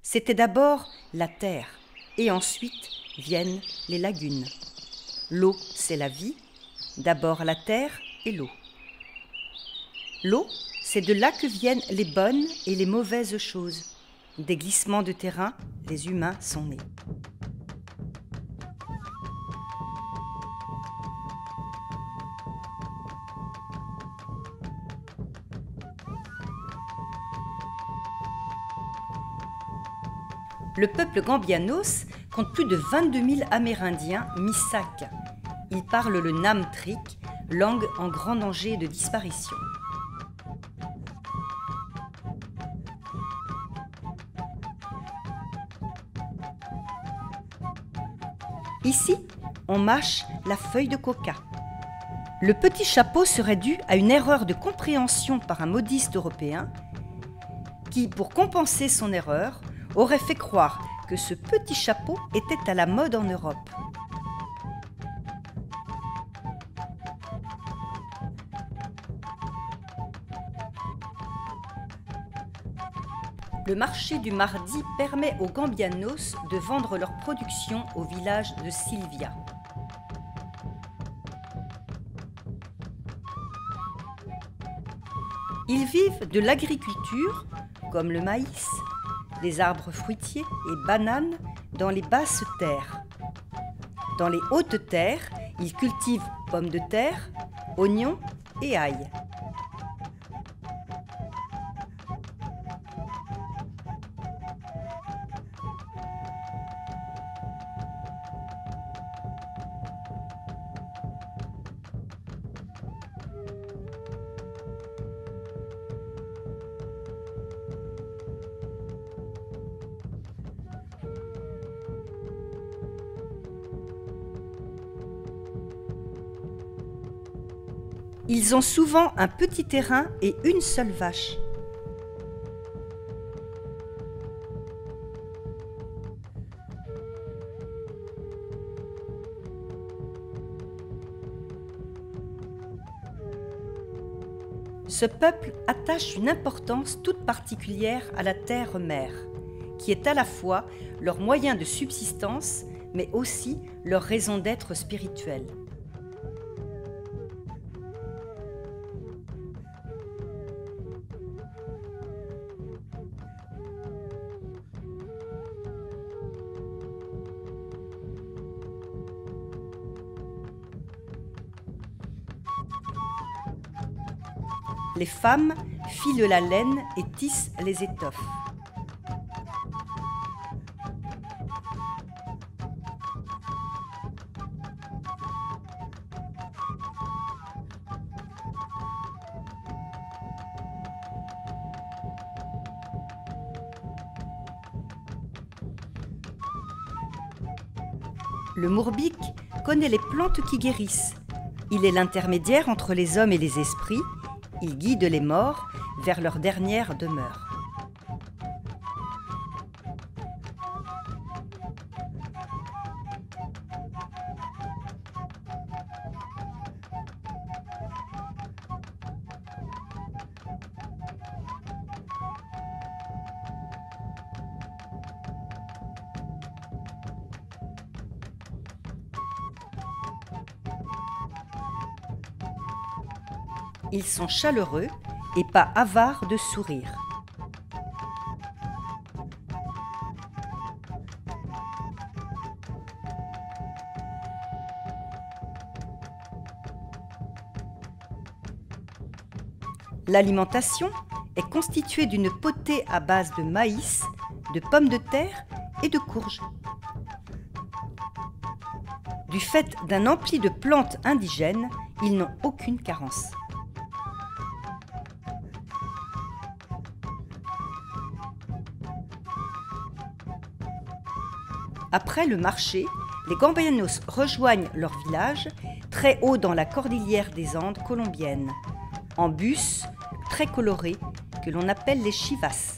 C'était d'abord la terre, et ensuite viennent les lagunes. L'eau, c'est la vie, d'abord la terre et l'eau. L'eau, c'est de là que viennent les bonnes et les mauvaises choses. Des glissements de terrain, les humains sont nés. Le peuple Gambianos compte plus de 22 000 Amérindiens Missak. Ils parlent le Nam-Trik, langue en grand danger de disparition. Ici, on mâche la feuille de coca. Le petit chapeau serait dû à une erreur de compréhension par un modiste européen qui, pour compenser son erreur, aurait fait croire que ce petit chapeau était à la mode en Europe. Le marché du mardi permet aux Gambianos de vendre leur production au village de Silvia. Ils vivent de l'agriculture, comme le maïs, les arbres fruitiers et bananes dans les basses terres. Dans les hautes terres, ils cultivent pommes de terre, oignons et ail. Ils ont souvent un petit terrain et une seule vache. Ce peuple attache une importance toute particulière à la terre-mère, qui est à la fois leur moyen de subsistance, mais aussi leur raison d'être spirituelle. Les femmes filent la laine et tissent les étoffes. Le Mourbique connaît les plantes qui guérissent. Il est l'intermédiaire entre les hommes et les esprits. Il guide les morts vers leur dernière demeure. Ils sont chaleureux et pas avares de sourire. L'alimentation est constituée d'une potée à base de maïs, de pommes de terre et de courges. Du fait d'un ampli de plantes indigènes, ils n'ont aucune carence. Après le marché, les Gambianos rejoignent leur village, très haut dans la cordillère des Andes colombiennes, en bus très colorés que l'on appelle les chivas.